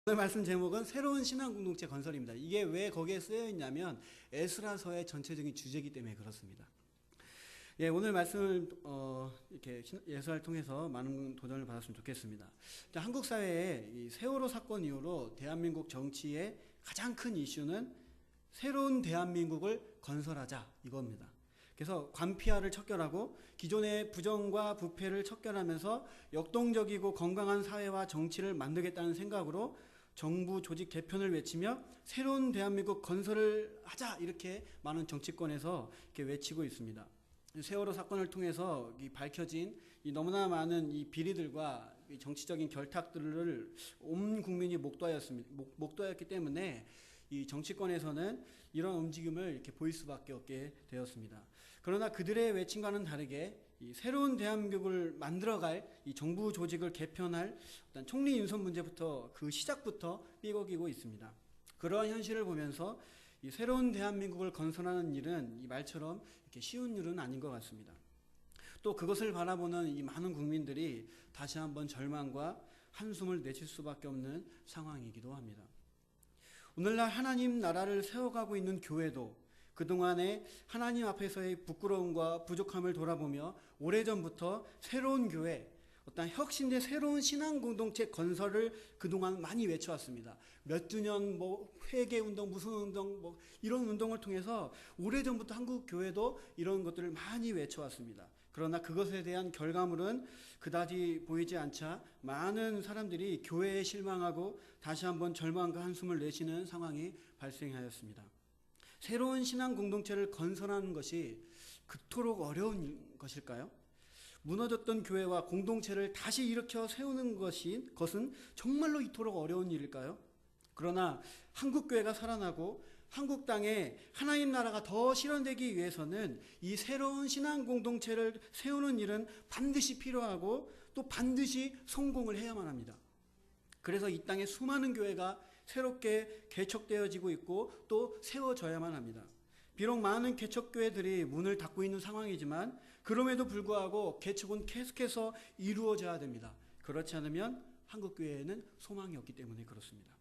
오늘 말씀 제목은 새로운 신앙 공동체 건설입니다. 이게 왜 거기에 쓰여 있냐면 에스라서의 전체적인 주제이기 때문에 그렇습니다. 예, 오늘 말씀을 이렇게 예수를 통해서 많은 도전을 받았으면 좋겠습니다. 한국 사회에 이 세월호 사건 이후로 대한민국 정치의 가장 큰 이슈는 새로운 대한민국을 건설하자 이겁니다. 그래서 관피아를 척결하고 기존의 부정과 부패를 척결하면서 역동적이고 건강한 사회와 정치를 만들겠다는 생각으로 정부 조직 개편을 외치며 새로운 대한민국 건설을 하자 이렇게 많은 정치권에서 이렇게 외치고 있습니다. 세월호 사건을 통해서 밝혀진 이 너무나 많은 이 비리들과 이 정치적인 결탁들을 온 국민이 목도하였기 때문에 이 정치권에서는 이런 움직임을 이렇게 보일 수밖에 없게 되었습니다. 그러나 그들의 외침과는 다르게 이 새로운 대한민국을 만들어갈 이 정부 조직을 개편할 어떤 총리 인선 문제부터 그 시작부터 삐걱이고 있습니다. 그러한 현실을 보면서 이 새로운 대한민국을 건설하는 일은 이 말처럼 이렇게 쉬운 일은 아닌 것 같습니다. 또 그것을 바라보는 이 많은 국민들이 다시 한번 절망과 한숨을 내쉴 수밖에 없는 상황이기도 합니다. 오늘날 하나님 나라를 세워가고 있는 교회도 그동안에 하나님 앞에서의 부끄러움과 부족함을 돌아보며 오래전부터 새로운 교회, 어떤 혁신의 새로운 신앙 공동체 건설을 그동안 많이 외쳐왔습니다. 몇 주년 회개운동, 무슨 운동, 이런 운동을 통해서 오래전부터 한국 교회도 이런 것들을 많이 외쳐왔습니다. 그러나 그것에 대한 결과물은 그다지 보이지 않자 많은 사람들이 교회에 실망하고 다시 한번 절망과 한숨을 내쉬는 상황이 발생하였습니다. 새로운 신앙 공동체를 건설하는 것이 그토록 어려운 것일까요? 무너졌던 교회와 공동체를 다시 일으켜 세우는 것은 정말로 이토록 어려운 일일까요? 그러나 한국교회가 살아나고 한국 땅에 하나님 나라가 더 실현되기 위해서는 이 새로운 신앙 공동체를 세우는 일은 반드시 필요하고 또 반드시 성공을 해야만 합니다. 그래서 이 땅에 수많은 교회가 새롭게 개척되어지고 있고 또 세워져야만 합니다. 비록 많은 개척교회들이 문을 닫고 있는 상황이지만 그럼에도 불구하고 개척은 계속해서 이루어져야 됩니다. 그렇지 않으면 한국교회에는 소망이 없기 때문에 그렇습니다.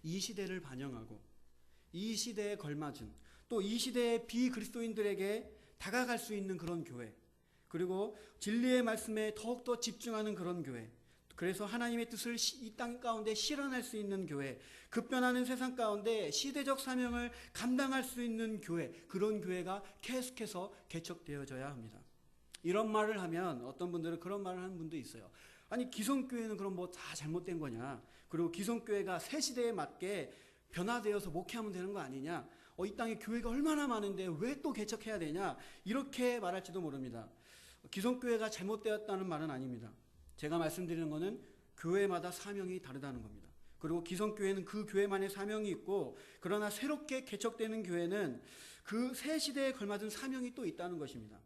이 시대를 반영하고 이 시대에 걸맞은 또 이 시대의 비그리스도인들에게 다가갈 수 있는 그런 교회, 그리고 진리의 말씀에 더욱더 집중하는 그런 교회, 그래서 하나님의 뜻을 이 땅 가운데 실현할 수 있는 교회, 급변하는 세상 가운데 시대적 사명을 감당할 수 있는 교회, 그런 교회가 계속해서 개척되어져야 합니다. 이런 말을 하면 어떤 분들은 그런 말을 하는 분도 있어요. 아니 기성교회는 그럼 다 잘못된 거냐, 그리고 기성교회가 새 시대에 맞게 변화되어서 목회하면 되는 거 아니냐, 이 땅에 교회가 얼마나 많은데 왜 또 개척해야 되냐, 이렇게 말할지도 모릅니다. 기성교회가 잘못되었다는 말은 아닙니다. 제가 말씀드리는 것은 교회마다 사명이 다르다는 겁니다. 그리고 기성교회는 그 교회만의 사명이 있고, 그러나 새롭게 개척되는 교회는 그 새 시대에 걸맞은 사명이 또 있다는 것입니다.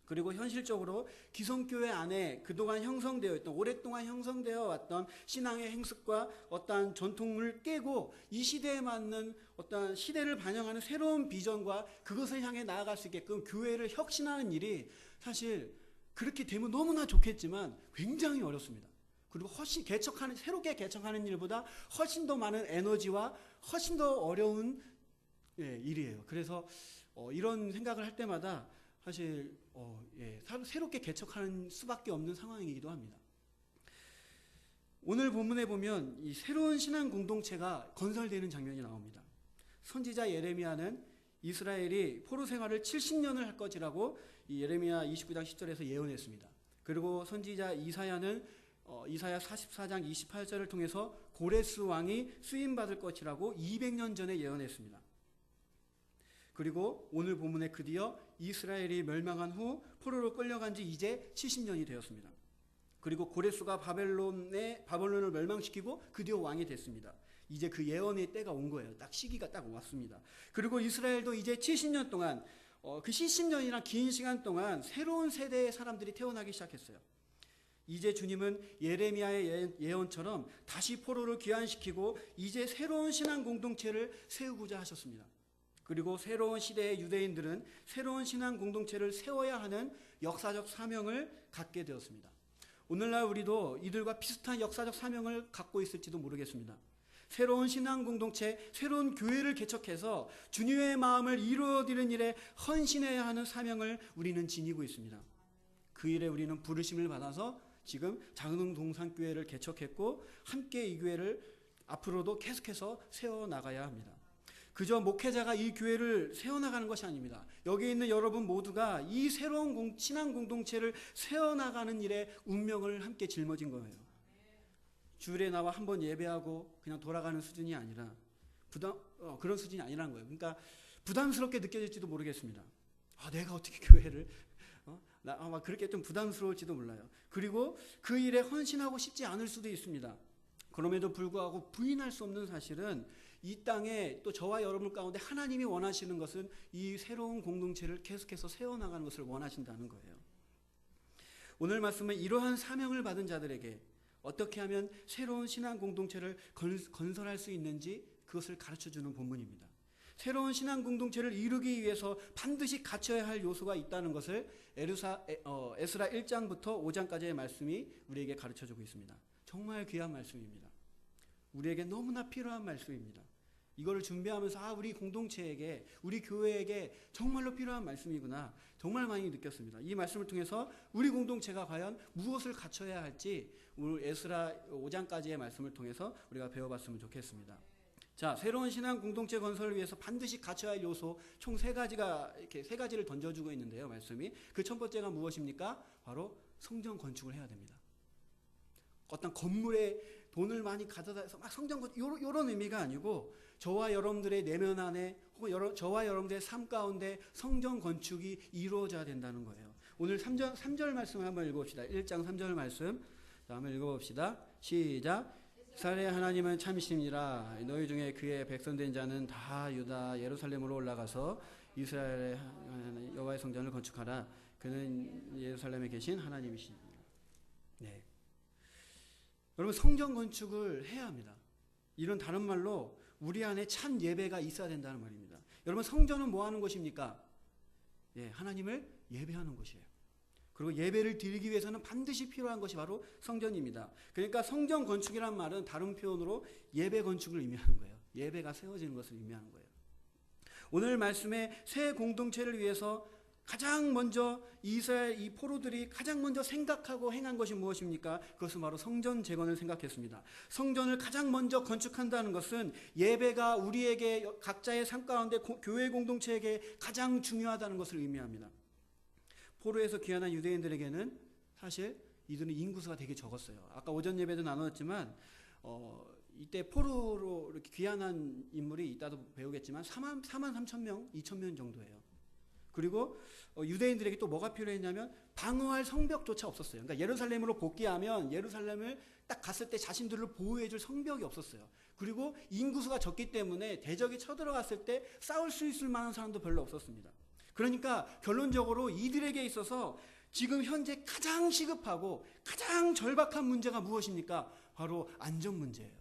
그리고 현실적으로 기성교회 안에 그동안 형성되어 있던, 오랫동안 형성되어 왔던 신앙의 행습과 어떠한 전통을 깨고 이 시대에 맞는 어떠한 시대를 반영하는 새로운 비전과 그것을 향해 나아갈 수 있게끔 교회를 혁신하는 일이 사실 그렇게 되면 너무나 좋겠지만 굉장히 어렵습니다. 그리고 훨씬 새롭게 개척하는 일보다 훨씬 더 많은 에너지와 훨씬 더 어려운 일이에요. 그래서 이런 생각을 할 때마다 사실 새롭게 개척하는 수밖에 없는 상황이기도 합니다. 오늘 본문에 보면 이 새로운 신앙 공동체가 건설되는 장면이 나옵니다. 선지자 예레미야는 이스라엘이 포로 생활을 70년을 할 것이라고 이 예레미야 29장 10절에서 예언했습니다. 그리고 선지자 이사야는 이사야 44장 28절을 통해서 고레스 왕이 수임받을 것이라고 200년 전에 예언했습니다. 그리고 오늘 본문에 드디어 이스라엘이 멸망한 후 포로로 끌려간 지 이제 70년이 되었습니다. 그리고 고레스가 바벨론을 멸망시키고 드디어 왕이 됐습니다. 이제 그 예언의 때가 온 거예요. 딱 시기가 딱 왔습니다. 그리고 이스라엘도 이제 70년 동안 그 70년이란 긴 시간 동안 새로운 세대의 사람들이 태어나기 시작했어요. 이제 주님은 예레미야의 예언처럼 다시 포로를 귀환시키고 이제 새로운 신앙 공동체를 세우고자 하셨습니다. 그리고 새로운 시대의 유대인들은 새로운 신앙 공동체를 세워야 하는 역사적 사명을 갖게 되었습니다. 오늘날 우리도 이들과 비슷한 역사적 사명을 갖고 있을지도 모르겠습니다. 새로운 신앙 공동체, 새로운 교회를 개척해서 주님의 마음을 이루어드리는 일에 헌신해야 하는 사명을 우리는 지니고 있습니다. 그 일에 우리는 부르심을 받아서 지금 장흥 동산교회를 개척했고 함께 이 교회를 앞으로도 계속해서 세워나가야 합니다. 그저 목회자가 이 교회를 세워나가는 것이 아닙니다. 여기 있는 여러분 모두가 이 새로운 신앙 공동체를 세워나가는 일에 운명을 함께 짊어진 거예요. 주일에 나와 한번 예배하고 그냥 돌아가는 수준이 아니라 그런 수준이 아니라는 거예요. 그러니까 부담스럽게 느껴질지도 모르겠습니다. 내가 어떻게 교회를 아마 그렇게 좀 부담스러울지도 몰라요. 그리고 그 일에 헌신하고 싶지 않을 수도 있습니다. 그럼에도 불구하고 부인할 수 없는 사실은 이 땅에 또 저와 여러분 가운데 하나님이 원하시는 것은 이 새로운 공동체를 계속해서 세워나가는 것을 원하신다는 거예요. 오늘 말씀은 이러한 사명을 받은 자들에게 어떻게 하면 새로운 신앙 공동체를 건설할 수 있는지 그것을 가르쳐주는 본문입니다. 새로운 신앙 공동체를 이루기 위해서 반드시 갖춰야 할 요소가 있다는 것을 에스라 1장부터 5장까지의 말씀이 우리에게 가르쳐주고 있습니다. 정말 귀한 말씀입니다. 우리에게 너무나 필요한 말씀입니다. 이거를 준비하면서 우리 공동체에게, 우리 교회에게 정말로 필요한 말씀이구나 정말 많이 느꼈습니다. 이 말씀을 통해서 우리 공동체가 과연 무엇을 갖춰야 할지 오늘 에스라 5장까지의 말씀을 통해서 우리가 배워봤으면 좋겠습니다. 자, 새로운 신앙 공동체 건설을 위해서 반드시 갖춰야 할 요소 총 세 가지를 던져주고 있는데요. 말씀이 그 첫 번째가 무엇입니까? 바로 성전 건축을 해야 됩니다. 어떤 건물에 돈을 많이 가져다 해서 막 성전 건축 이런 의미가 아니고 저와 여러분들의 내면 안에 혹은 저와 여러분들의 삶 가운데 성전 건축이 이루어져야 된다는 거예요. 오늘 3절 말씀을 한번 읽어봅시다. 1장 3절 말씀 한번 읽어봅시다. 시작. 이스라엘의 하나님은 참이시니라. 너희 중에 그의 백성된 자는 다 유다 예루살렘으로 올라가서 이스라엘의 여호와의 성전을 건축하라. 그는 예루살렘에 계신 하나님이시니라. 네. 여러분 성전 건축을 해야 합니다. 이런 다른 말로 우리 안에 참 예배가 있어야 된다는 말입니다. 여러분 성전은 뭐 하는 곳입니까? 하나님을 예배하는 곳이에요. 그리고 예배를 드리기 위해서는 반드시 필요한 것이 바로 성전입니다. 그러니까 성전 건축이란 말은 다른 표현으로 예배 건축을 의미하는 거예요. 예배가 세워지는 것을 의미하는 거예요. 오늘 말씀에 새 공동체를 위해서 가장 먼저 이스라엘 이 포로들이 가장 먼저 생각하고 행한 것이 무엇입니까? 그것은 바로 성전 재건을 생각했습니다. 성전을 가장 먼저 건축한다는 것은 예배가 우리에게 각자의 삶 가운데 교회 공동체에게 가장 중요하다는 것을 의미합니다. 포로에서 귀환한 유대인들에게는 사실 이들은 인구수가 되게 적었어요. 아까 오전 예배도 나눴지만 이때 포로로 이렇게 귀환한 인물이 이따도 배우겠지만 4만 3천 명, 2천 명 정도예요. 그리고 유대인들에게 또 뭐가 필요했냐면 방어할 성벽조차 없었어요. 그러니까 예루살렘으로 복귀하면 예루살렘을 딱 갔을 때 자신들을 보호해줄 성벽이 없었어요. 그리고 인구수가 적기 때문에 대적이 쳐들어갔을 때 싸울 수 있을 만한 사람도 별로 없었습니다. 그러니까 결론적으로 이들에게 있어서 지금 현재 가장 시급하고 가장 절박한 문제가 무엇입니까? 바로 안전 문제예요.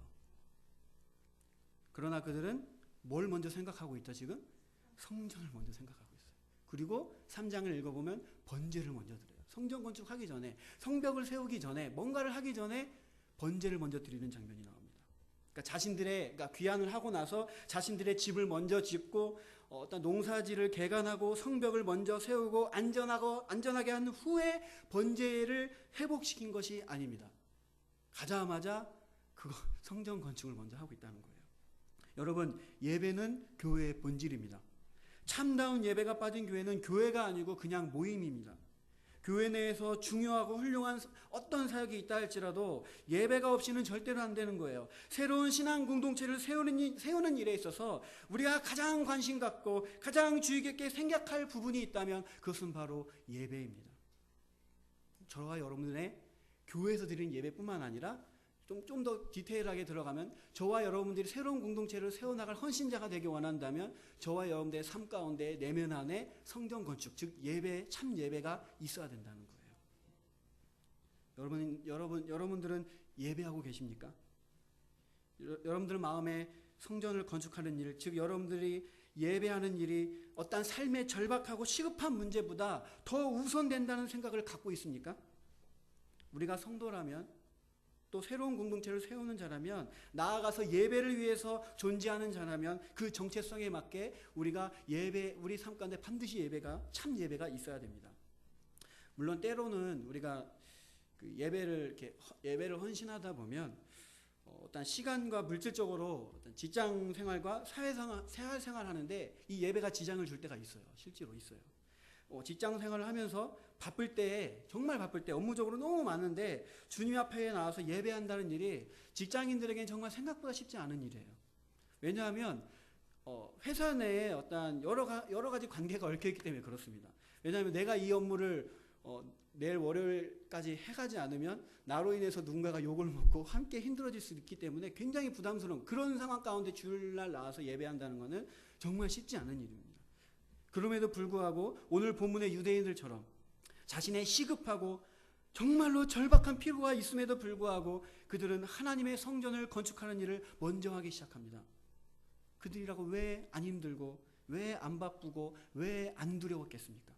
그러나 그들은 뭘 먼저 생각하고 있죠 지금? 성전을 먼저 생각하고 있어요. 그리고 3장을 읽어보면 번제를 먼저 드려요. 성전 건축하기 전에, 성벽을 세우기 전에, 뭔가를 하기 전에 번제를 먼저 드리는 장면이 나옵니다. 그러니까 귀환을 하고 나서 자신들의 집을 먼저 짓고 어떤 농사지를 개간하고 성벽을 먼저 세우고 안전하게 한 후에 번제를 회복시킨 것이 아닙니다. 가자마자 성전 건축을 먼저 하고 있다는 거예요. 여러분, 예배는 교회의 본질입니다. 참다운 예배가 빠진 교회는 교회가 아니고 그냥 모임입니다. 교회 내에서 중요하고 훌륭한 어떤 사역이 있다 할지라도 예배가 없이는 절대로 안 되는 거예요. 새로운 신앙 공동체를 세우는 일에 있어서 우리가 가장 관심 갖고 가장 주의 깊게 생각할 부분이 있다면 그것은 바로 예배입니다. 저와 여러분의 교회에서 드리는 예배뿐만 아니라 좀 더 디테일하게 들어가면 저와 여러분들이 새로운 공동체를 세워나갈 헌신자가 되기 원한다면 저와 여러분들의 삶 가운데 내면 안에 성전 건축, 즉 예배, 참 예배가 있어야 된다는 거예요. 여러분들은 예배하고 계십니까? 여러분들 마음에 성전을 건축하는 일, 즉 여러분들이 예배하는 일이 어떤 삶의 절박하고 시급한 문제보다 더 우선된다는 생각을 갖고 있습니까? 우리가 성도라면 또 새로운 공동체를 세우는 자라면, 나아가서 예배를 위해서 존재하는 자라면 그 정체성에 맞게 우리가 우리 삶 가운데 반드시 참 예배가 있어야 됩니다. 물론 때로는 우리가 그 예배를 헌신하다 보면 어떤 시간과 물질적으로 어떤 직장 생활과 사회생활 하는데 이 예배가 지장을 줄 때가 있어요. 실제로 있어요. 직장 생활을 하면서 정말 바쁠 때 업무적으로 너무 많은데 주님 앞에 나와서 예배한다는 일이 직장인들에게는 정말 생각보다 쉽지 않은 일이에요. 왜냐하면 회사 내에 어떤 여러 가지 관계가 얽혀있기 때문에 그렇습니다. 왜냐하면 내가 이 업무를 내일 월요일까지 해가지 않으면 나로 인해서 누군가가 욕을 먹고 함께 힘들어질 수 있기 때문에 굉장히 부담스러운 그런 상황 가운데 주일날 나와서 예배한다는 것은 정말 쉽지 않은 일입니다. 그럼에도 불구하고 오늘 본문의 유대인들처럼 자신의 시급하고 정말로 절박한 필요가 있음에도 불구하고 그들은 하나님의 성전을 건축하는 일을 먼저 하기 시작합니다. 그들이라고 왜 안 힘들고 왜 안 바쁘고 왜 안 두려웠겠습니까?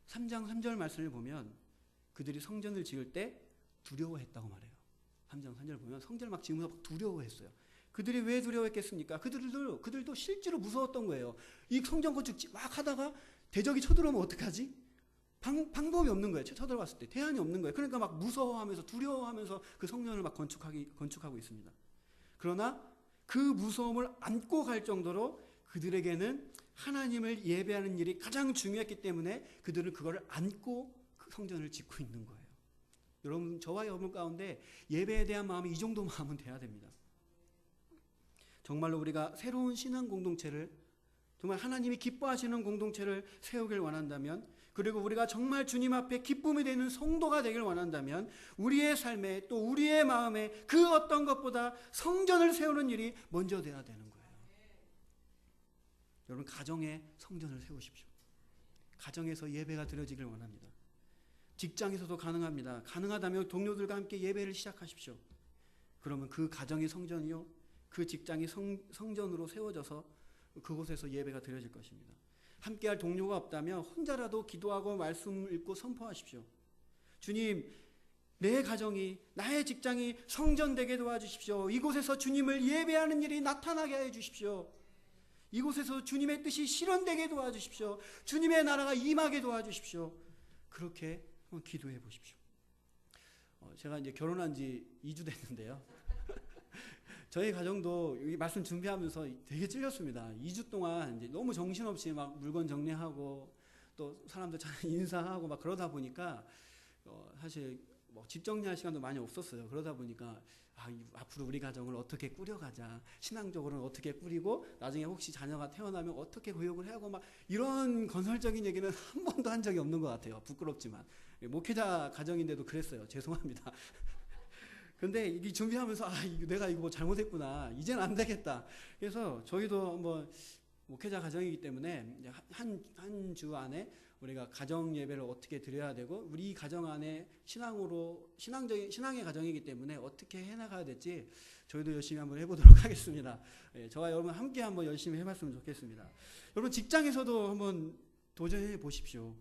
3장 3절 말씀을 보면 그들이 성전을 지을 때 두려워했다고 말해요. 3장 3절 보면 성전을 막 지으면서 막 두려워했어요. 그들이 왜 두려워했겠습니까? 그들도 실제로 무서웠던 거예요. 이 성전 건축 막 하다가 대적이 쳐들어오면 어떡하지? 방법이 없는 거예요. 쳐들어왔을 때 대안이 없는 거예요. 그러니까 막 무서워하면서 두려워하면서 그 성전을 막 건축하고 있습니다. 그러나 그 무서움을 안고 갈 정도로 그들에게는 하나님을 예배하는 일이 가장 중요했기 때문에 그들은 그거를 안고 그 성전을 짓고 있는 거예요. 여러분, 저와 여러분 가운데 예배에 대한 마음이 이 정도 마음은 돼야 됩니다. 정말로 우리가 새로운 신앙 공동체를, 정말 하나님이 기뻐하시는 공동체를 세우길 원한다면, 그리고 우리가 정말 주님 앞에 기쁨이 되는 성도가 되길 원한다면 우리의 삶에 또 우리의 마음에 그 어떤 것보다 성전을 세우는 일이 먼저 돼야 되는 거예요. 여러분, 가정에 성전을 세우십시오. 가정에서 예배가 드려지길 원합니다. 직장에서도 가능합니다. 가능하다면 동료들과 함께 예배를 시작하십시오. 그러면 그 가정이 성전이요, 그 직장이 성전으로 세워져서 그곳에서 예배가 드려질 것입니다. 함께할 동료가 없다면 혼자라도 기도하고 말씀을 읽고 선포하십시오. 주님, 내 가정이, 나의 직장이 성전되게 도와주십시오. 이곳에서 주님을 예배하는 일이 나타나게 해주십시오. 이곳에서 주님의 뜻이 실현되게 도와주십시오. 주님의 나라가 임하게 도와주십시오. 그렇게 한번 기도해 보십시오. 제가 이제 결혼한 지 2주 됐는데요. 저희 가정도 이 말씀 준비하면서 되게 찔렸습니다. 2주 동안 이제 너무 정신없이 막 물건 정리하고 또 사람들 잘 인사하고 막 그러다 보니까 사실 뭐 집 정리할 시간도 많이 없었어요. 그러다 보니까 앞으로 우리 가정을 어떻게 꾸려가자, 신앙적으로는 어떻게 꾸리고 나중에 혹시 자녀가 태어나면 어떻게 교육을 하고 막 이런 건설적인 얘기는 한 번도 한 적이 없는 것 같아요. 부끄럽지만 목회자 가정인데도 그랬어요. 죄송합니다. 근데 이 준비하면서 내가 이거 뭐 잘못했구나, 이제는 안 되겠다. 그래서 저희도 뭐 목회자 가정이기 때문에 한 주 안에 우리가 가정 예배를 어떻게 드려야 되고 우리 가정 안에 신앙의 가정이기 때문에 어떻게 해나가야 될지 저희도 열심히 한번 해보도록 하겠습니다. 저와 여러분 함께 한번 열심히 해봤으면 좋겠습니다. 여러분, 직장에서도 한번 도전해 보십시오.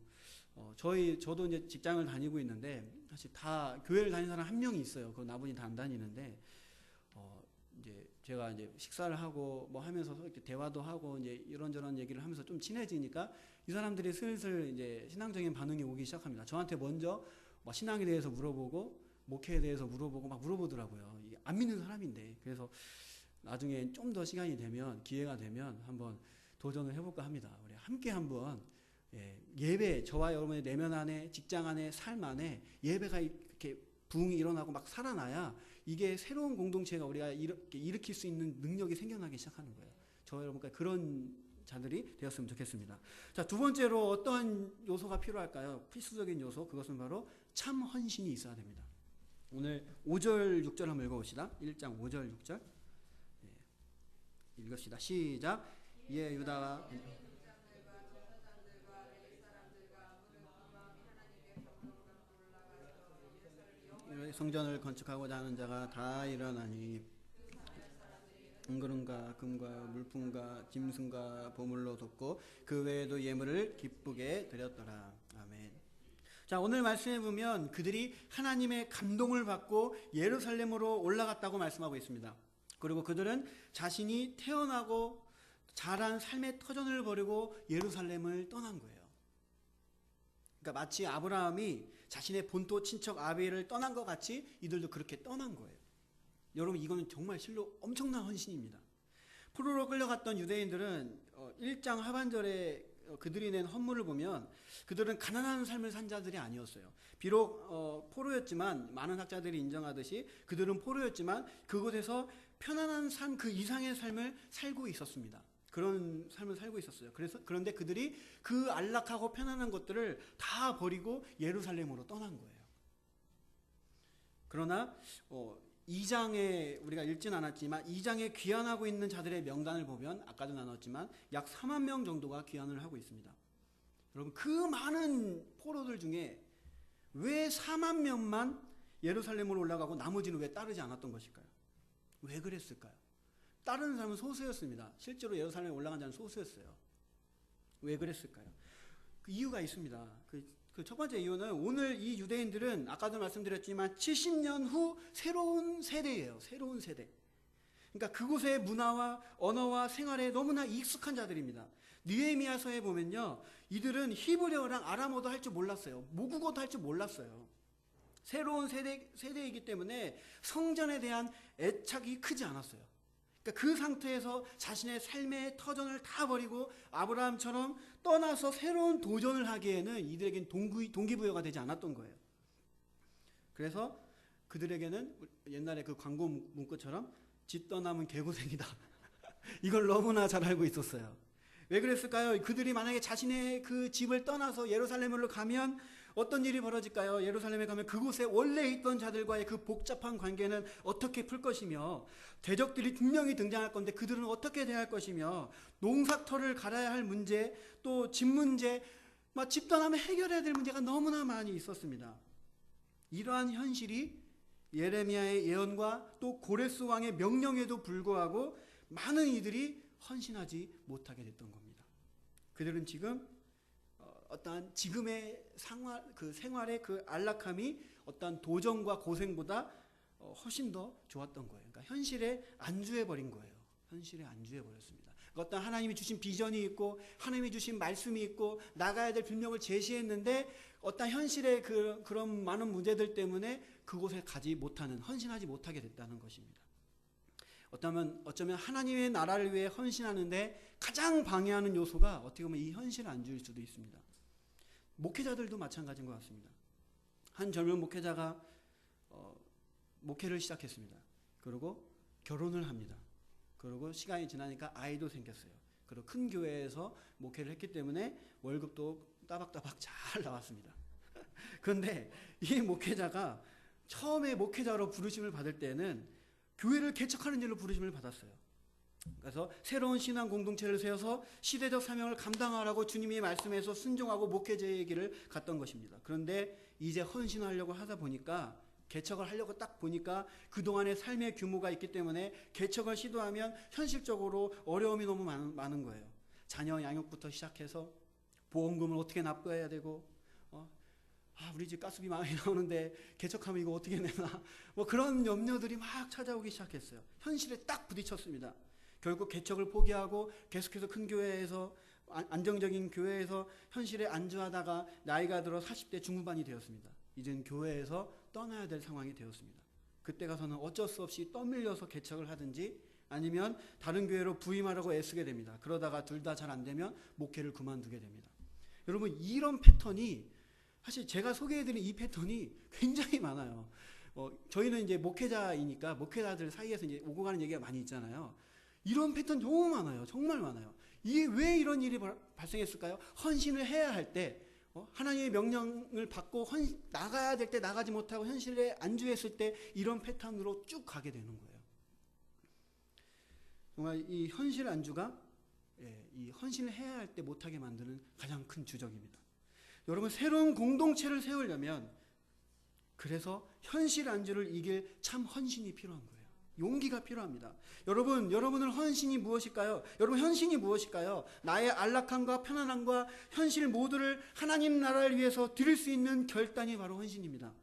저도 이제 직장을 다니고 있는데 사실 다 교회를 다니는 사람 한 명이 있어요. 그건 나머지 다 안 다니는데 이제 제가 이제 식사를 하고 뭐 하면서 이렇게 대화도 하고 이제 이런저런 얘기를 하면서 좀 친해지니까 이 사람들이 슬슬 이제 신앙적인 반응이 오기 시작합니다. 저한테 먼저 뭐 신앙에 대해서 물어보고 목회에 대해서 물어보고 막 물어보더라고요. 이게 안 믿는 사람인데. 그래서 나중에 좀 더 시간이 되면, 기회가 되면 한번 도전을 해볼까 합니다. 우리 함께 한번 예배, 저와 여러분의 내면 안에, 직장 안에, 삶 안에 예배가 이렇게 부흥이 일어나고 막 살아나야 이게 새로운 공동체가 우리가 일으킬 수 있는 능력이 생겨나기 시작하는 거예요. 저와 여러분과 그런 자들이 되었으면 좋겠습니다. 자, 두 번째로 어떠한 요소가 필요할까요? 필수적인 요소, 그것은 바로 참 헌신이 있어야 됩니다. 오늘 5절 6절 한번 읽어봅시다. 1장 5절 6절 읽읍시다. 시작. 예, 유다가 성전을 건축하고자 하는 자가 다 일어나니 은그름과 금과 물품과 짐승과 보물로 돕고 그 외에도 예물을 기쁘게 드렸더라. 아멘. 자, 오늘 말씀해 보면 그들이 하나님의 감동을 받고 예루살렘으로 올라갔다고 말씀하고 있습니다. 그리고 그들은 자신이 태어나고 자란 삶의 터전을 버리고 예루살렘을 떠난 거예요. 그러니까 마치 아브라함이 자신의 본토 친척 아벨을 떠난 것 같이 이들도 그렇게 떠난 거예요. 여러분, 이거는 정말 실로 엄청난 헌신입니다. 포로로 끌려갔던 유대인들은 1장 하반절에 그들이 낸 헌물을 보면 그들은 가난한 삶을 산 자들이 아니었어요. 비록 포로였지만, 많은 학자들이 인정하듯이 그들은 포로였지만 그곳에서 편안한 삶 그 이상의 삶을 살고 있었습니다. 그런 삶을 살고 있었어요. 그런데 그들이 그 안락하고 편안한 것들을 다 버리고 예루살렘으로 떠난 거예요. 그러나 2장에 우리가 읽진 않았지만 2장에 귀환하고 있는 자들의 명단을 보면 아까도 나눴지만 약 4만 명 정도가 귀환을 하고 있습니다. 여러분, 그 많은 포로들 중에 왜 4만 명만 예루살렘으로 올라가고 나머지는 왜 따르지 않았던 것일까요? 왜 그랬을까요? 따르는 사람은 소수였습니다. 실제로 예루살렘에 올라간 자는 소수였어요. 왜 그랬을까요? 그 이유가 있습니다. 그 첫 번째 이유는 오늘 이 유대인들은 아까도 말씀드렸지만 70년 후 새로운 세대예요. 새로운 세대. 그러니까 그곳의 문화와 언어와 생활에 너무나 익숙한 자들입니다. 느헤미야서에 보면요, 이들은 히브리어랑 아람어도 할 줄 몰랐어요. 모국어도 할 줄 몰랐어요. 새로운 세대이기 때문에 성전에 대한 애착이 크지 않았어요. 그러니까 그 상태에서 자신의 삶의 터전을 다 버리고 아브라함처럼 떠나서 새로운 도전을 하기에는 이들에겐 동기부여가 되지 않았던 거예요. 그래서 그들에게는 옛날에 그 광고 문구처럼 집 떠나면 개고생이다. 이걸 너무나 잘 알고 있었어요. 왜 그랬을까요? 그들이 만약에 자신의 그 집을 떠나서 예루살렘으로 가면 어떤 일이 벌어질까요? 예루살렘에 가면 그곳에 원래 있던 자들과의 그 복잡한 관계는 어떻게 풀 것이며, 대적들이 분명히 등장할 건데 그들은 어떻게 대할 것이며, 농사터를 갈아야 할 문제, 또 집 문제, 집 떠나면 해결해야 될 문제가 너무나 많이 있었습니다. 이러한 현실이 예레미야의 예언과 또 고레스 왕의 명령에도 불구하고 많은 이들이 헌신하지 못하게 됐던 겁니다. 그들은 지금 어떠한 지금의 생활의 그 안락함이 어떠한 도전과 고생보다 훨씬 더 좋았던 거예요. 그러니까 현실에 안주해버린 거예요. 현실에 안주해버렸습니다. 어떤 하나님이 주신 비전이 있고 하나님이 주신 말씀이 있고 나가야 될 분명을 제시했는데 어떤 현실의 그런 많은 문제들 때문에 그곳에 가지 못하는, 헌신하지 못하게 됐다는 것입니다. 어쩌면 하나님의 나라를 위해 헌신하는데 가장 방해하는 요소가 어떻게 보면 이 현실 안주일 수도 있습니다. 목회자들도 마찬가지인 것 같습니다. 한 젊은 목회자가 목회를 시작했습니다. 그리고 결혼을 합니다. 그리고 시간이 지나니까 아이도 생겼어요. 그리고 큰 교회에서 목회를 했기 때문에 월급도 따박따박 잘 나왔습니다. 그런데 이 목회자가 처음에 목회자로 부르심을 받을 때는 교회를 개척하는 일로 부르심을 받았어요. 그래서 새로운 신앙 공동체를 세워서 시대적 사명을 감당하라고 주님이 말씀해서 순종하고 목회자의 길을 갔던 것입니다. 그런데 이제 헌신하려고 하다 보니까, 개척을 하려고 딱 보니까 그동안의 삶의 규모가 있기 때문에 개척을 시도하면 현실적으로 어려움이 너무 많은 거예요. 자녀 양육부터 시작해서 보험금을 어떻게 납부해야 되고, 우리 집 가스비 많이 나오는데 개척하면 이거 어떻게 내나, 그런 염려들이 막 찾아오기 시작했어요. 현실에 딱 부딪혔습니다. 결국 개척을 포기하고 계속해서 큰 교회에서, 안정적인 교회에서 현실에 안주하다가 나이가 들어 40대 중후반이 되었습니다. 이젠 교회에서 떠나야 될 상황이 되었습니다. 그때 가서는 어쩔 수 없이 떠밀려서 개척을 하든지 아니면 다른 교회로 부임하려고 애쓰게 됩니다. 그러다가 둘 다 잘 안 되면 목회를 그만두게 됩니다. 여러분, 이런 패턴이, 사실 제가 소개해드린 이 패턴이 굉장히 많아요. 저희는 이제 목회자이니까 목회자들 사이에서 이제 오고 가는 얘기가 많이 있잖아요. 이런 패턴 너무 많아요. 정말 많아요. 이게 왜 이런 일이 발생했을까요? 헌신을 해야 할 때, 하나님의 명령을 받고 나가야 될 때 나가지 못하고 현실에 안주했을 때 이런 패턴으로 쭉 가게 되는 거예요. 정말 이 현실 안주가 이 헌신을 해야 할 때 못하게 만드는 가장 큰 주적입니다. 여러분, 새로운 공동체를 세우려면 그래서 현실 안주를 이길 참 헌신이 필요한 거예요. 용기가 필요합니다. 여러분의 헌신이 무엇일까요? 여러분 헌신이 무엇일까요? 나의 안락함과 편안함과 현실 모두를 하나님 나라를 위해서 드릴 수 있는 결단이 바로 헌신입니다.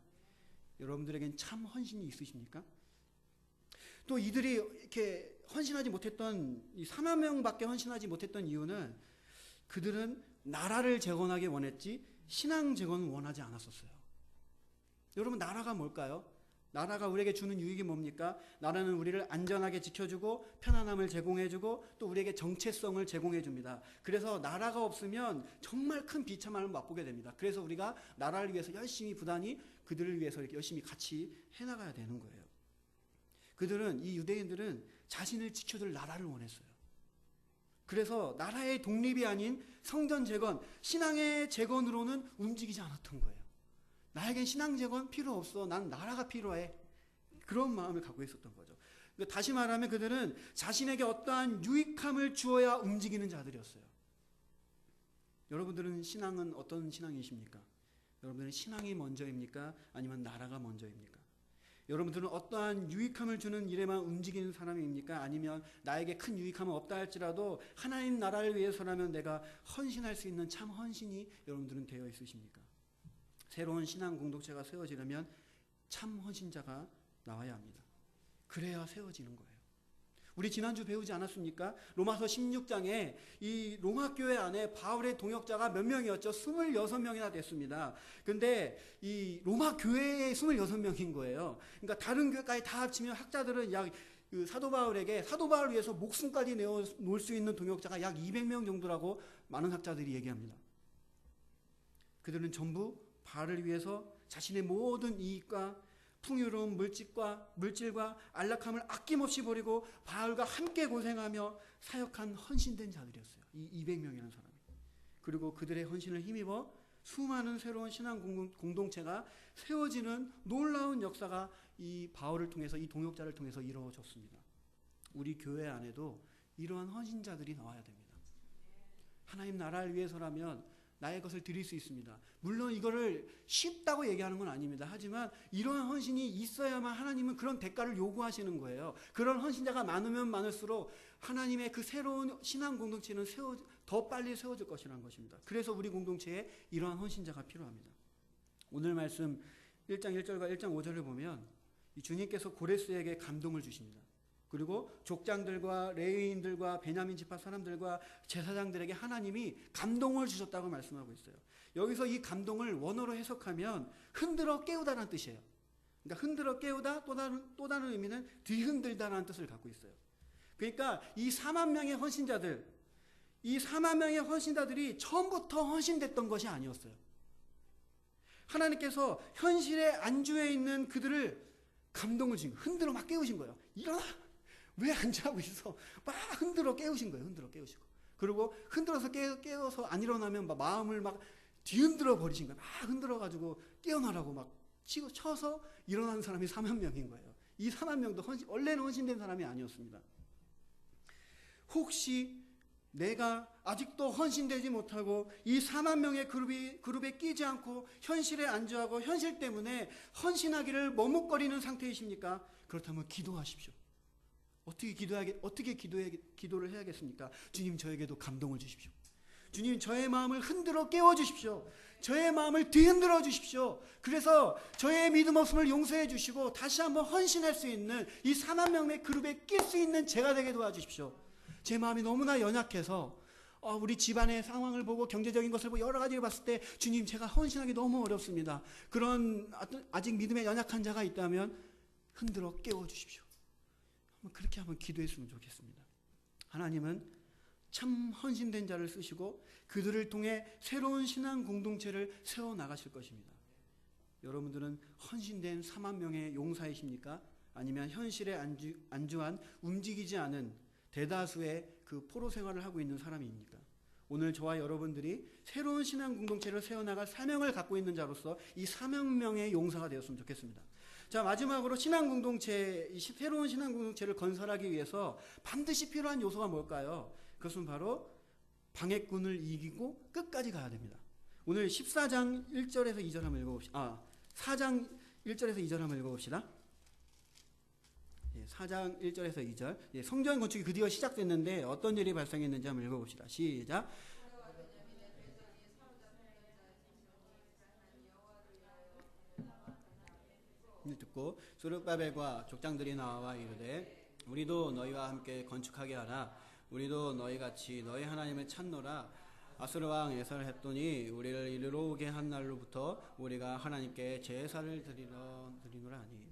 여러분들에겐 참 헌신이 있으십니까? 또 이들이 이렇게 헌신하지 못했던, 이 4만 명밖에 헌신하지 못했던 이유는 그들은 나라를 재건하기 원했지 신앙 재건은 원하지 않았었어요. 여러분, 나라가 뭘까요? 나라가 우리에게 주는 유익이 뭡니까? 나라는 우리를 안전하게 지켜주고 편안함을 제공해주고 또 우리에게 정체성을 제공해줍니다. 그래서 나라가 없으면 정말 큰 비참함을 맛보게 됩니다. 그래서 우리가 나라를 위해서 열심히 부단히 그들을 위해서 이렇게 열심히 같이 해나가야 되는 거예요. 이 유대인들은 자신을 지켜줄 나라를 원했어요. 그래서 나라의 독립이 아닌 성전 재건, 신앙의 재건으로는 움직이지 않았던 거예요. 나에겐 신앙 재건 필요 없어. 난 나라가 필요해. 그런 마음을 갖고 있었던 거죠. 다시 말하면 그들은 자신에게 어떠한 유익함을 주어야 움직이는 자들이었어요. 여러분들은 신앙은 어떤 신앙이십니까? 여러분들은 신앙이 먼저입니까? 아니면 나라가 먼저입니까? 여러분들은 어떠한 유익함을 주는 일에만 움직이는 사람입니까? 아니면 나에게 큰 유익함은 없다 할지라도 하나님 나라를 위해서라면 내가 헌신할 수 있는 참 헌신이 여러분들은 되어 있으십니까? 새로운 신앙 공동체가 세워지려면 참 헌신자가 나와야 합니다. 그래야 세워지는 거예요. 우리 지난주 배우지 않았습니까? 로마서 16장에 이 로마 교회 안에 바울의 동역자가 몇 명이었죠? 26명이나 됐습니다. 근데 이 로마 교회에 26명인 거예요. 그러니까 다른 교회까지 다 합치면 학자들은 약 사도 바울을 위해서 목숨까지 내어놓을 수 있는 동역자가 약 200명 정도라고 많은 학자들이 얘기합니다. 그들은 전부 바울을 위해서 자신의 모든 이익과 풍요로운 물질과 안락함을 아낌없이 버리고 바울과 함께 고생하며 사역한 헌신된 자들이었어요. 이 200명이라는 사람이. 그리고 그들의 헌신을 힘입어 수많은 새로운 신앙 공동체가 세워지는 놀라운 역사가 이 바울을 통해서, 이 동역자를 통해서 이루어졌습니다. 우리 교회 안에도 이러한 헌신자들이 나와야 됩니다. 하나님 나라를 위해서라면 나의 것을 드릴 수 있습니다. 물론 이거를 쉽다고 얘기하는 건 아닙니다. 하지만 이러한 헌신이 있어야만 하나님은 그런 대가를 요구하시는 거예요. 그런 헌신자가 많으면 많을수록 하나님의 그 새로운 신앙 공동체는 더 빨리 세워질 것이라는 것입니다. 그래서 우리 공동체에 이러한 헌신자가 필요합니다. 오늘 말씀 1장 1절과 1장 5절을 보면 이 주님께서 고레스에게 감동을 주십니다. 그리고 족장들과 레위인들과 베냐민 지파 사람들과 제사장들에게 하나님이 감동을 주셨다고 말씀하고 있어요. 여기서 이 감동을 원어로 해석하면 흔들어 깨우다라는 뜻이에요. 그러니까 흔들어 깨우다, 또 다른 의미는 뒤흔들다라는 뜻을 갖고 있어요. 그러니까 이 4만 명의 헌신자들이 처음부터 헌신됐던 것이 아니었어요. 하나님께서 현실에 안주해 있는 그들을 감동을 주신 거예요. 흔들어 막 깨우신 거예요. 일어나! 왜 안 자고 있어? 막 흔들어 깨우신 거예요. 흔들어 깨우시고. 그리고 흔들어서 깨워서 안 일어나면 막 마음을 막 뒤흔들어 버리신 거예요. 막 흔들어 가지고 깨어나라고 막 쳐서 일어나는 사람이 4만 명인 거예요. 이 4만 명도 원래는 헌신된 사람이 아니었습니다. 혹시 내가 아직도 헌신되지 못하고 이 4만 명의 그룹에 끼지 않고 현실에 안주하고 현실 때문에 헌신하기를 머뭇거리는 상태이십니까? 그렇다면 기도하십시오. 어떻게 기도를 해야겠습니까? 주님, 저에게도 감동을 주십시오. 주님, 저의 마음을 흔들어 깨워주십시오. 저의 마음을 뒤흔들어 주십시오. 그래서 저의 믿음 없음을 용서해 주시고 다시 한번 헌신할 수 있는 이 4만 명의 그룹에 낄 수 있는 제가 되게 도와주십시오. 제 마음이 너무나 연약해서 우리 집안의 상황을 보고 경제적인 것을 보고 여러 가지를 봤을 때 주님, 제가 헌신하기 너무 어렵습니다. 그런 아직 믿음에 연약한 자가 있다면 흔들어 깨워주십시오. 그렇게 한번 기도했으면 좋겠습니다. 하나님은 참 헌신된 자를 쓰시고 그들을 통해 새로운 신앙 공동체를 세워나가실 것입니다. 여러분들은 헌신된 4만 명의 용사이십니까? 아니면 현실에 안주한 움직이지 않은 대다수의 그 포로 생활을 하고 있는 사람입니까? 오늘 저와 여러분들이 새로운 신앙 공동체를 세워나갈 사명을 갖고 있는 자로서 이 4만 명의 용사가 되었으면 좋겠습니다. 자, 마지막으로 새로운 신앙 공동체를 건설하기 위해서 반드시 필요한 요소가 뭘까요? 그것은 바로 방해꾼을 이기고 끝까지 가야 됩니다. 오늘 14장 1절에서 2절 한번 읽어봅시다. 4장 1절에서 2절 한번 읽어봅시다. 4장 4장 1절에서 2절. 예, 성전 건축이 드디어 시작됐는데 어떤 일이 발생했는지 한번 읽어봅시다. 시작. 듣고 스룹바벨과 족장들이 나와 이르되 우리도 너희와 함께 건축하게 하라. 우리도 너희같이 너희 하나님을 찾노라. 아수르 왕 에서를 했더니 우리를 이리로 오게 한 날로부터 우리가 하나님께 제사를 드리노라 하니.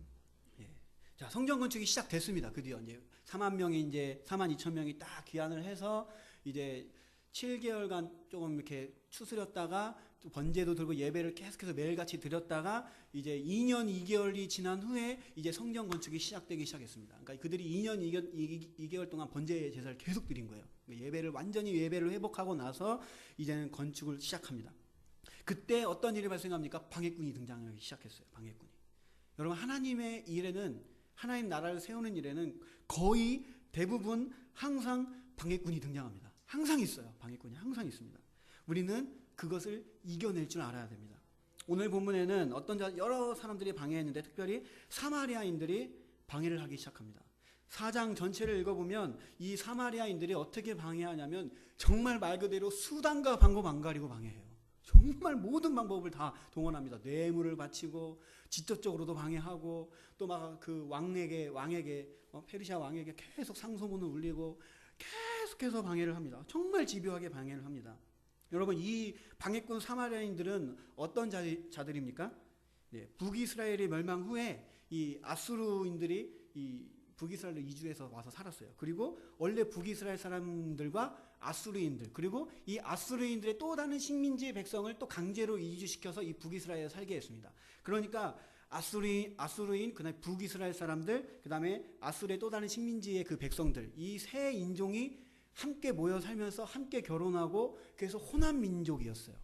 예. 자, 성전 건축이 시작됐습니다. 드디어 이제 4만 명이 이제 4만 2천 명이 딱 귀환을 해서 이제 7개월간 조금 이렇게 추스렸다가 또 번제도 들고 예배를 계속해서 매일같이 드렸다가 이제 2년 2개월이 지난 후에 이제 성전 건축이 시작되기 시작했습니다. 그러니까 그들이 2년 2개월 동안 번제 제사를 계속 드린 거예요. 예배를 완전히 예배를 회복하고 나서 이제는 건축을 시작합니다. 그때 어떤 일이 발생합니까? 방해꾼이 등장하기 시작했어요. 방해꾼이. 여러분, 하나님의 일에는, 하나님 나라를 세우는 일에는 거의 대부분 항상 방해꾼이 등장합니다. 항상 있어요. 방해꾼이 항상 있습니다. 우리는 그것을 이겨낼 줄 알아야 됩니다. 오늘 본문에는 여러 사람들이 방해했는데 특별히 사마리아인들이 방해를 하기 시작합니다. 4장 전체를 읽어보면 이 사마리아인들이 어떻게 방해하냐면 정말 말 그대로 수단과 방법 안 가리고 방해해요. 정말 모든 방법을 다 동원합니다. 뇌물을 바치고 직접적으로도 방해하고 또 막 그 왕에게 페르시아 왕에게 계속 상소문을 울리고 계속해서 방해를 합니다. 정말 집요하게 방해를 합니다. 여러분, 이 방해꾼 사마리아인들은 어떤 자들입니까? 네, 북이스라엘이 멸망 후에 이 아수르인들이 이 북이스라엘로 이주해서 와서 살았어요. 그리고 원래 북이스라엘 사람들과 아수르인들, 그리고 이 아수르인들의 또 다른 식민지 백성을 또 강제로 이주시켜서 이 북이스라엘에 살게 했습니다. 그러니까 아수르인, 그다음에 북이스라엘 사람들, 그다음에 아수르의 또 다른 식민지의 그 백성들, 이 세 인종이 함께 모여 살면서 함께 결혼하고 그래서 혼합 민족이었어요.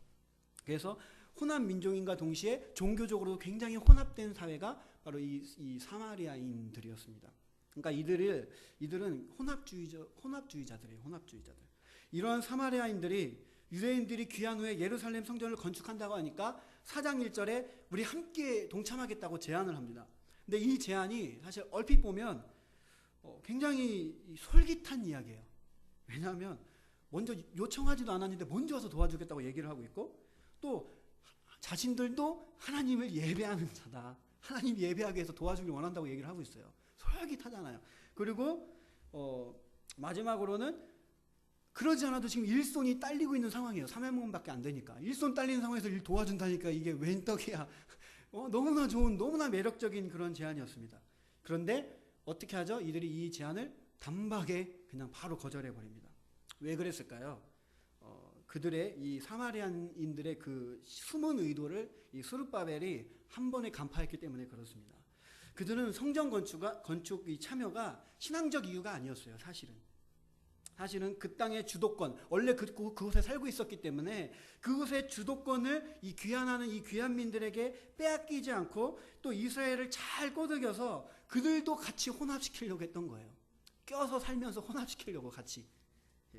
그래서 혼합 민족인과 동시에 종교적으로도 굉장히 혼합된 사회가 바로 이 사마리아인들이었습니다. 그러니까 이들은 혼합주의자들이에요. 혼합주의자들. 이러한 사마리아인들이 유대인들이 귀한 후에 예루살렘 성전을 건축한다고 하니까 4장 1절에 우리 함께 동참하겠다고 제안을 합니다. 근데 이 제안이 사실 얼핏 보면 굉장히 솔깃한 이야기예요. 왜냐하면 먼저 요청하지도 않았는데 먼저 와서 도와주겠다고 얘기를 하고 있고 또 자신들도 하나님을 예배하는 자다. 하나님 예배하기 위해서 도와주길 원한다고 얘기를 하고 있어요. 솔깃하잖아요. 그리고 마지막으로는 그러지 않아도 지금 일손이 딸리고 있는 상황이에요. 3회문밖에 안 되니까. 일손 딸리는 상황에서 일 도와준다니까 이게 웬 떡이야. 너무나 좋은, 너무나 매력적인 그런 제안이었습니다. 그런데 어떻게 하죠? 이들이 이 제안을 단박에 그냥 바로 거절해 버립니다. 왜 그랬을까요? 그들의 이 사마리아인들의 그 숨은 의도를 이 스룹바벨이 한 번에 간파했기 때문에 그렇습니다. 그들은 성전 건축 이 참여가 신앙적 이유가 아니었어요. 사실은 그 땅의 주도권, 원래 그곳에 살고 있었기 때문에 그곳의 주도권을 이 귀환하는 이 귀환민들에게 빼앗기지 않고 또 이스라엘을 잘 꼬드겨서 그들도 같이 혼합시키려고 했던 거예요. 껴서 살면서 혼합시키려고 같이.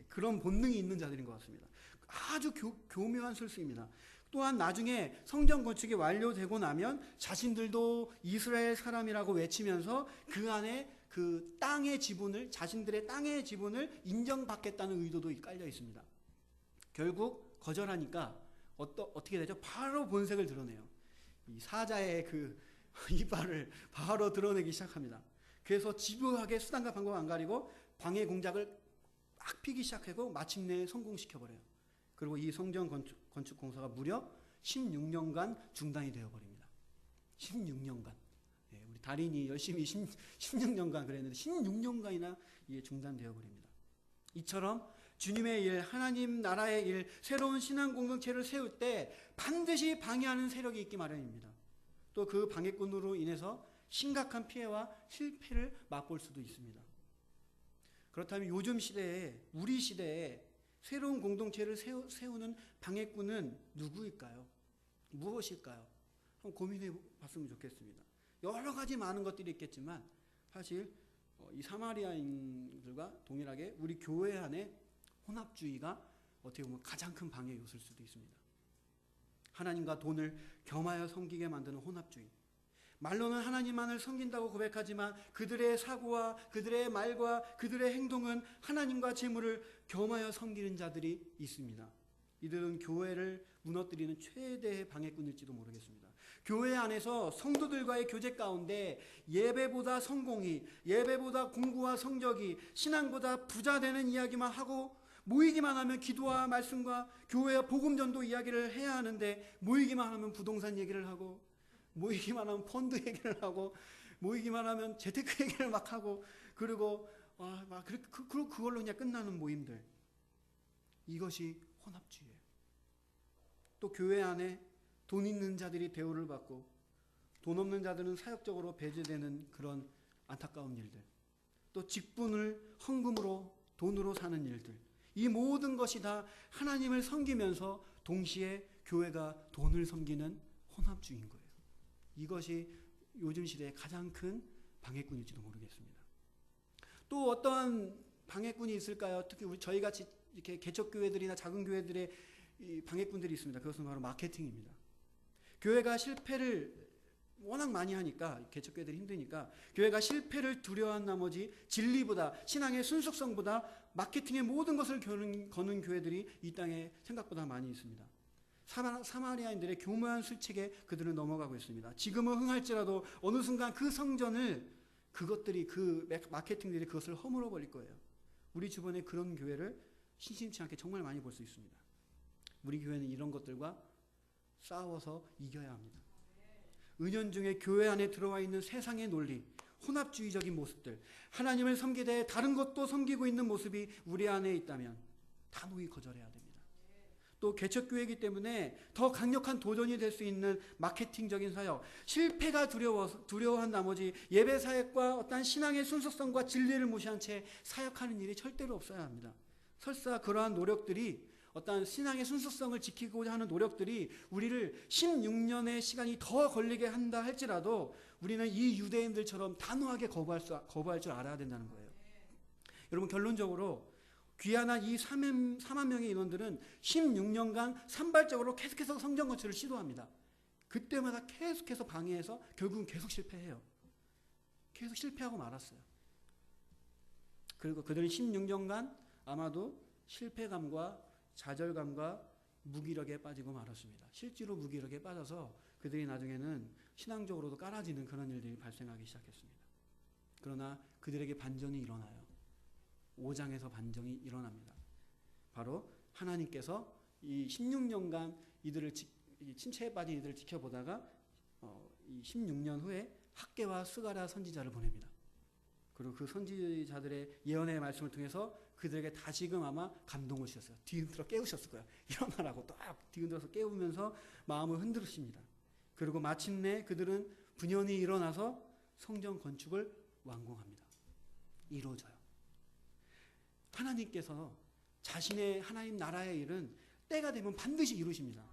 그런 본능이 있는 자들인 것 같습니다. 아주 교묘한 술수입니다. 또한 나중에 성전 건축이 완료되고 나면 자신들도 이스라엘 사람이라고 외치면서 그 안에 그 땅의 지분을, 자신들의 땅의 지분을 인정받겠다는 의도도 깔려 있습니다. 결국 거절하니까 어떻게 되죠? 바로 본색을 드러내요. 이 사자의 그 이빨을 바로 드러내기 시작합니다. 그래서 집요하게 수단과 방법 안 가리고 방해 공작을 막 피기 시작하고 마침내 성공시켜버려요. 그리고 이 성전 건축 공사가 무려 16년간 중단이 되어버립니다. 16년간. 우리 달인이 열심히 16년간 그랬는데 16년간이나 이게 중단되어버립니다. 이처럼 주님의 일, 하나님 나라의 일, 새로운 신앙 공동체를 세울 때 반드시 방해하는 세력이 있기 마련입니다. 또 그 방해꾼으로 인해서 심각한 피해와 실패를 맛볼 수도 있습니다. 그렇다면 요즘 시대에, 우리 시대에 새로운 공동체를 세우는 방해꾼은 누구일까요? 무엇일까요? 한번 고민해 봤으면 좋겠습니다. 여러 가지 많은 것들이 있겠지만 사실 이 사마리아인들과 동일하게 우리 교회 안에 혼합주의가 어떻게 보면 가장 큰 방해 요소일 수도 있습니다. 하나님과 돈을 겸하여 섬기게 만드는 혼합주의. 말로는 하나님만을 섬긴다고 고백하지만 그들의 사고와 그들의 말과 그들의 행동은 하나님과 재물을 겸하여 섬기는 자들이 있습니다. 이들은 교회를 무너뜨리는 최대의 방해꾼일지도 모르겠습니다. 교회 안에서 성도들과의 교제 가운데 예배보다 성공이, 예배보다 공부와 성적이, 신앙보다 부자 되는 이야기만 하고 모이기만 하면 기도와 말씀과 교회와 복음전도 이야기를 해야 하는데 모이기만 하면 부동산 얘기를 하고 모이기만 하면 펀드 얘기를 하고 모이기만 하면 재테크 얘기를 막 하고 그리고 그걸로 그냥 끝나는 모임들. 이것이 혼합주의예요. 또 교회 안에 돈 있는 자들이 대우를 받고 돈 없는 자들은 사역적으로 배제되는 그런 안타까운 일들. 또 직분을 헌금으로 돈으로 사는 일들. 이 모든 것이 다 하나님을 섬기면서 동시에 교회가 돈을 섬기는 혼합주의인 거예요. 이것이 요즘 시대의 가장 큰 방해꾼일지도 모르겠습니다. 또 어떠한 방해꾼이 있을까요? 특히 저희 같이 이렇게 개척교회들이나 작은 교회들의 이 방해꾼들이 있습니다. 그것은 바로 마케팅입니다. 교회가 실패를 워낙 많이 하니까 개척교회들이 힘드니까 교회가 실패를 두려워한 나머지 진리보다 신앙의 순수성보다 마케팅의 모든 것을 거는 교회들이 이 땅에 생각보다 많이 있습니다. 사마리아인들의 교묘한 술책에 그들은 넘어가고 있습니다. 지금은 흥할지라도 어느 순간 그 성전을 그 마케팅들이 그것을 허물어 버릴 거예요. 우리 주변에 그런 교회를 심심치 않게 정말 많이 볼 수 있습니다. 우리 교회는 이런 것들과 싸워서 이겨야 합니다. 은연중에 교회 안에 들어와 있는 세상의 논리, 혼합주의적인 모습들, 하나님을 섬기되 다른 것도 섬기고 있는 모습이 우리 안에 있다면 단호히 거절해야 됩니다. 또 개척교회이기 때문에 더 강력한 도전이 될 수 있는 마케팅적인 사역, 실패가 두려워한 나머지 예배 사역과 어떤 신앙의 순수성과 진리를 무시한 채 사역하는 일이 절대로 없어야 합니다. 설사 그러한 노력들이 어떤 신앙의 순수성을 지키고자 하는 노력들이 우리를 16년의 시간이 더 걸리게 한다 할지라도 우리는 이 유대인들처럼 단호하게 거부할 줄 알아야 된다는 거예요. 여러분, 결론적으로 귀환한 이 4만 명의 인원들은 16년간 산발적으로 계속해서 성전 건축을 시도합니다. 그때마다 계속해서 방해해서 결국은 계속 실패해요. 계속 실패하고 말았어요. 그리고 그들은 16년간 아마도 실패감과 좌절감과 무기력에 빠지고 말았습니다. 실제로 무기력에 빠져서 그들이 나중에는 신앙적으로도 깔아지는 그런 일들이 발생하기 시작했습니다. 그러나 그들에게 반전이 일어나요. 5장에서 반전이 일어납니다. 바로 하나님께서 이 16년간 이들을 침체에 빠진 이들을 지켜보다가 이 16년 후에 학개와 스가랴 선지자를 보냅니다. 그리고 그 선지자들의 예언의 말씀을 통해서 그들에게 다시금 아마 감동을 주셨어요. 뒤흔들어 깨우셨을 거예요. 일어나라고 딱 뒤흔들어서 깨우면서 마음을 흔들으십니다. 그리고 마침내 그들은 분연히 일어나서 성전 건축을 완공합니다. 이루어져요. 하나님께서 자신의 하나님 나라의 일은 때가 되면 반드시 이루십니다.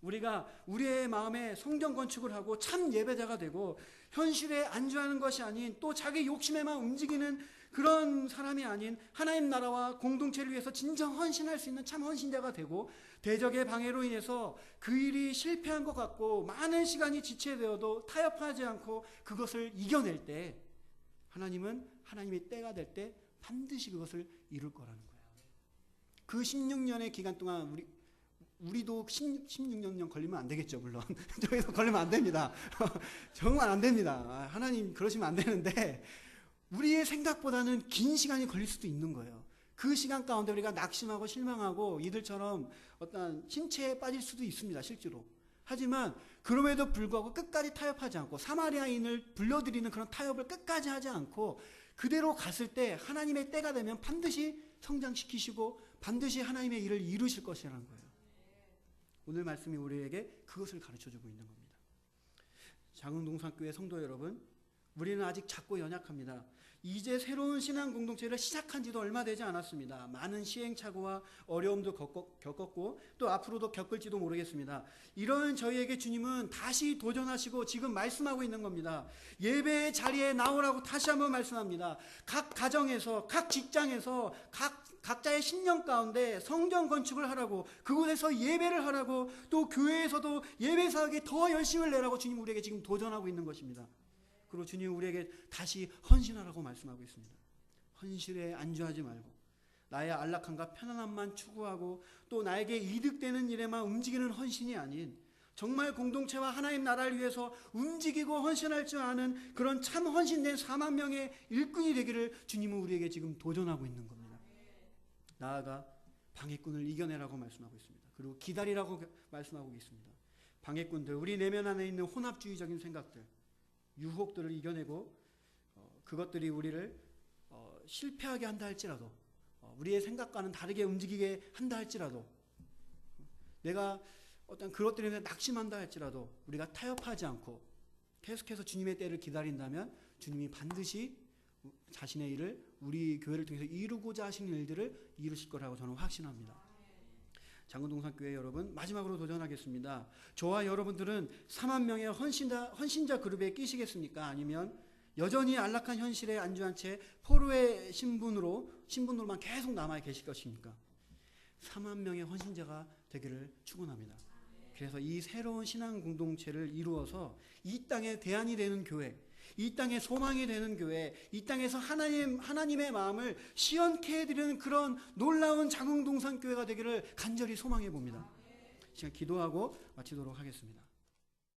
우리가 우리의 마음에 성전 건축을 하고 참 예배자가 되고 현실에 안주하는 것이 아닌 또 자기 욕심에만 움직이는 그런 사람이 아닌 하나님 나라와 공동체를 위해서 진정 헌신할 수 있는 참 헌신자가 되고 대적의 방해로 인해서 그 일이 실패한 것 같고 많은 시간이 지체되어도 타협하지 않고 그것을 이겨낼 때 하나님은 하나님의 때가 될 때 반드시 그것을 이룰 거라는 거예요. 그 16년의 기간 동안 우리도 16년 걸리면 안 되겠죠, 물론. 저기서 걸리면 안 됩니다. 정말 안 됩니다. 하나님 그러시면 안 되는데 우리의 생각보다는 긴 시간이 걸릴 수도 있는 거예요. 그 시간 가운데 우리가 낙심하고 실망하고 이들처럼 어떤 침체에 빠질 수도 있습니다, 실제로. 하지만 그럼에도 불구하고 끝까지 타협하지 않고 사마리아인을 불러들이는 그런 타협을 끝까지 하지 않고 그대로 갔을 때 하나님의 때가 되면 반드시 성장시키시고 반드시 하나님의 일을 이루실 것이라는 거예요. 오늘 말씀이 우리에게 그것을 가르쳐주고 있는 겁니다. 장흥동산교회 성도 여러분, 우리는 아직 작고 연약합니다. 이제 새로운 신앙 공동체를 시작한 지도 얼마 되지 않았습니다. 많은 시행착오와 어려움도 겪었고 또 앞으로도 겪을지도 모르겠습니다. 이런 저희에게 주님은 다시 도전하시고 지금 말씀하고 있는 겁니다. 예배의 자리에 나오라고 다시 한번 말씀합니다. 각 가정에서, 각 직장에서, 각자의 신령 가운데 성전 건축을 하라고, 그곳에서 예배를 하라고, 또 교회에서도 예배 사역에 더 열심을 내라고 주님 우리에게 지금 도전하고 있는 것입니다. 그리고 주님 우리에게 다시 헌신하라고 말씀하고 있습니다. 헌신에 안주하지 말고 나의 안락함과 편안함만 추구하고 또 나에게 이득되는 일에만 움직이는 헌신이 아닌 정말 공동체와 하나님 나라를 위해서 움직이고 헌신할 줄 아는 그런 참 헌신된 4만 명의 일꾼이 되기를 주님은 우리에게 지금 도전하고 있는 겁니다. 나아가 방해꾼을 이겨내라고 말씀하고 있습니다. 그리고 기다리라고 말씀하고 있습니다. 방해꾼들, 우리 내면 안에 있는 혼합주의적인 생각들, 유혹들을 이겨내고 그것들이 우리를 실패하게 한다 할지라도, 우리의 생각과는 다르게 움직이게 한다 할지라도, 내가 어떤 그것들에 대해서 낙심한다 할지라도 우리가 타협하지 않고 계속해서 주님의 때를 기다린다면 주님이 반드시 자신의 일을 우리 교회를 통해서 이루고자 하시는 일들을 이루실 거라고 저는 확신합니다. 장군동산교회 여러분, 마지막으로 도전하겠습니다. 저와 여러분들은 4만 명의 헌신자 그룹에 끼시겠습니까? 아니면 여전히 안락한 현실에 안주한 채 포로의 신분으로만 계속 남아 계실 것입니까? 4만 명의 헌신자가 되기를 축원합니다. 그래서 이 새로운 신앙 공동체를 이루어서 이 땅에 대안이 되는 교회, 이 땅에 소망이 되는 교회, 이 땅에서 하나님의 마음을 시원케 해드리는 그런 놀라운 장흥동산교회가 되기를 간절히 소망해 봅니다. 시간 기도하고 마치도록 하겠습니다.